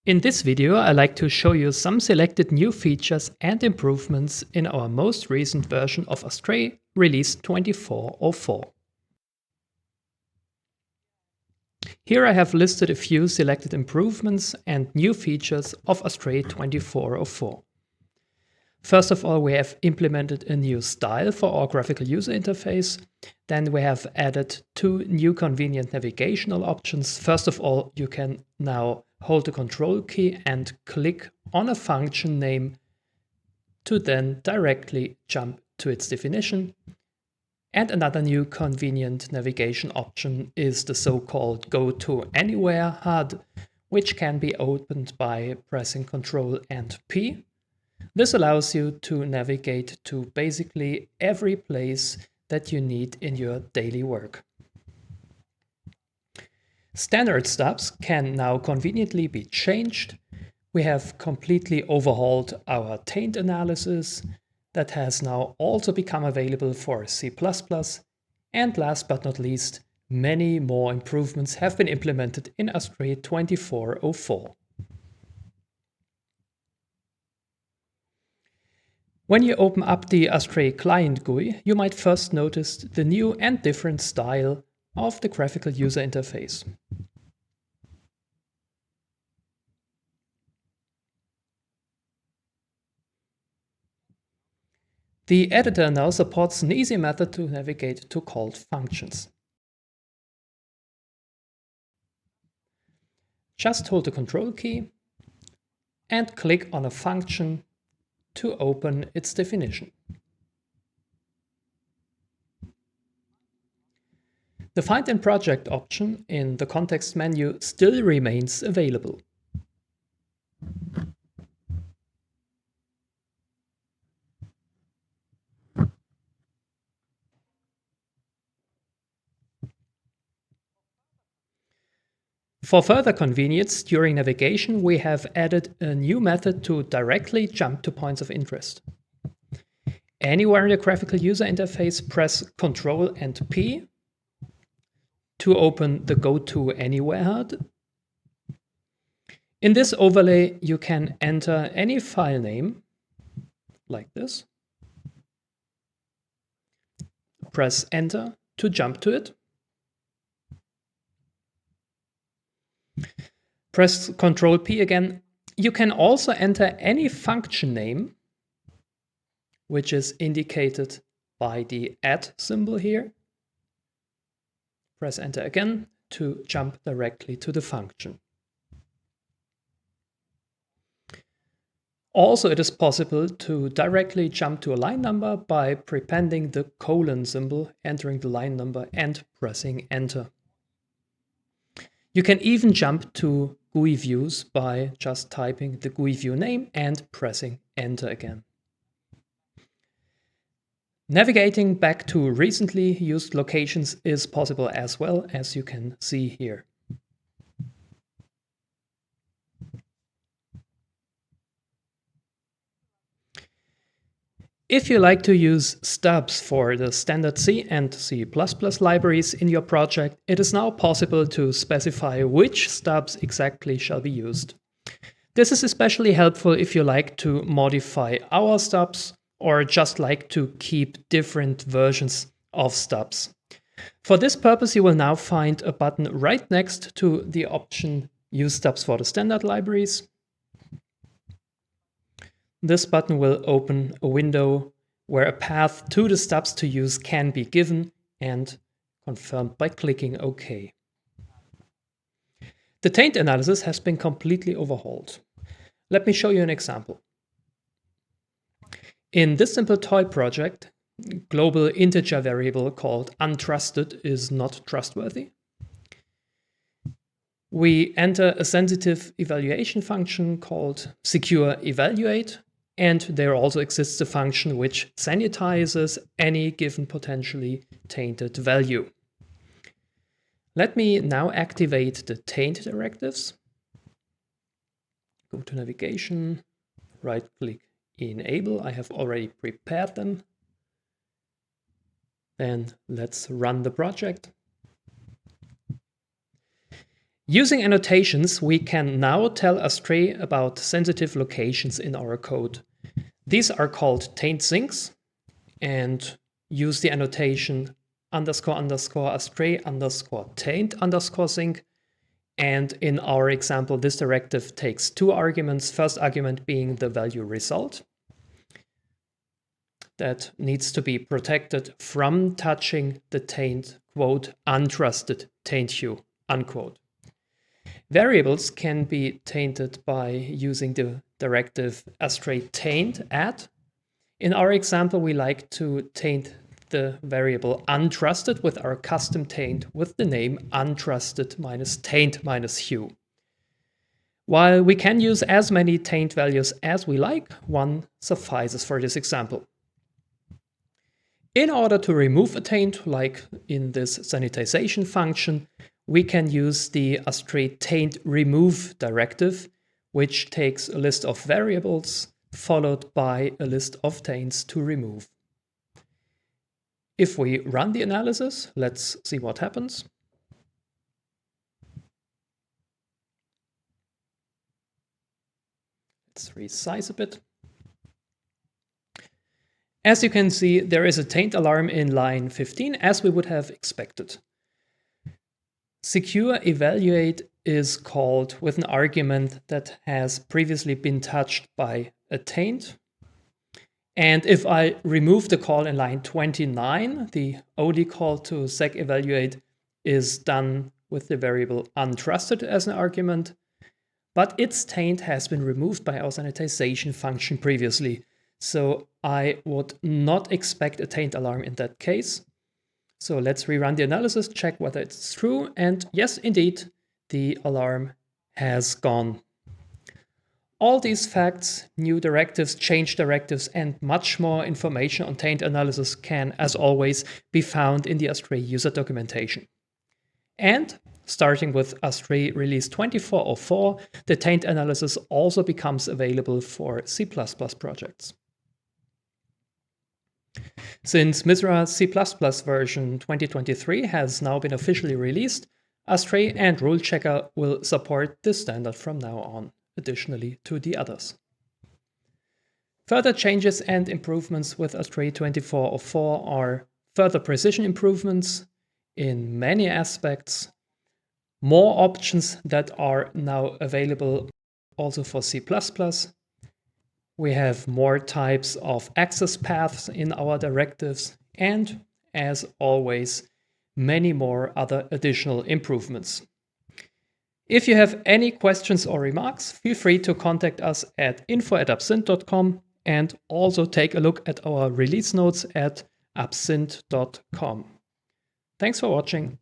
In this video, I like to show you some selected new features and improvements in our most recent version of Astrée release 2404. Here I have listed a few selected improvements and new features of Astrée 2404. First of all, we have implemented a new style for our graphical user interface. Then we have added two new convenient navigational options. First of all, you can now hold the Ctrl key and click on a function name to then directly jump to its definition. And another new convenient navigation option is the so-called Go to Anywhere HUD, which can be opened by pressing Ctrl and P. This allows you to navigate to basically every place that you need in your daily work. Standard stubs can now conveniently be changed. We have completely overhauled our taint analysis that has now also become available for C++. And last but not least, many more improvements have been implemented in Astrée 2404. When you open up the Astrée client GUI, you might first notice the new and different style of the graphical user interface. The editor now supports an easy method to navigate to called functions. Just hold the Ctrl key and click on a function to open its definition. The Find in Project option in the context menu still remains available. For further convenience during navigation, we have added a new method to directly jump to points of interest. Anywhere in the graphical user interface, press Ctrl and P to open the Go to Anywhere HUD. In this overlay, you can enter any file name, like this. Press Enter to jump to it. Press Ctrl P again. You can also enter any function name, which is indicated by the @ symbol here. Press Enter again to jump directly to the function. Also, it is possible to directly jump to a line number by prepending the colon symbol, entering the line number and pressing Enter. You can even jump to GUI views by just typing the GUI view name and pressing Enter again. Navigating back to recently used locations is possible as well, as you can see here. If you like to use stubs for the standard C and C++ libraries in your project, it is now possible to specify which stubs exactly shall be used. This is especially helpful if you like to modify our stubs or just like to keep different versions of stubs. For this purpose, you will now find a button right next to the option Use stubs for the standard libraries. This button will open a window where a path to the stubs to use can be given and confirmed by clicking OK. The taint analysis has been completely overhauled. Let me show you an example. In this simple toy project, global integer variable called untrusted is not trustworthy. We enter a sensitive evaluation function called secure evaluate, and there also exists a function which sanitizes any given potentially tainted value. Let me now activate the taint directives. Go to navigation, right-click enable. I have already prepared them. Then let's run the project. Using annotations, we can now tell Astrée about sensitive locations in our code. These are called Taint sinks and use the annotation __Astrée_Taint_sync. And in our example, this directive takes two arguments. First argument being the value result that needs to be protected from touching the taint, quote, untrusted taint hue, unquote. Variables can be tainted by using the directive Astrée taint add. In our example, we like to taint the variable untrusted with our custom taint with the name untrusted -taint -hue. While we can use as many taint values as we like, one suffices for this example. In order to remove a taint, like in this sanitization function, we can use the Astrée taint remove directive, which takes a list of variables followed by a list of taints to remove. If we run the analysis, let's see what happens. Let's resize a bit. As you can see, there is a taint alarm in line 15, as we would have expected. Secure evaluate is called with an argument that has previously been touched by a taint. And if I remove the call in line 29, the only call to sec evaluate is done with the variable untrusted as an argument, but its taint has been removed by our sanitization function previously. So I would not expect a taint alarm in that case. So let's rerun the analysis, check whether it's true, and yes, indeed, the alarm has gone. All these facts, new directives, change directives, and much more information on taint analysis can, as always, be found in the Astrée user documentation. And starting with Astrée release 2404, the taint analysis also becomes available for C++ projects. Since MISRA C++ version 2023 has now been officially released, Astrée and RuleChecker will support this standard from now on, additionally to the others. Further changes and improvements with Astrée 2404 are further precision improvements in many aspects, more options that are now available also for C++. We have more types of access paths in our directives, and as always, many more other additional improvements. If you have any questions or remarks, feel free to contact us at info@absint.com and also take a look at our release notes at absint.com. Thanks for watching.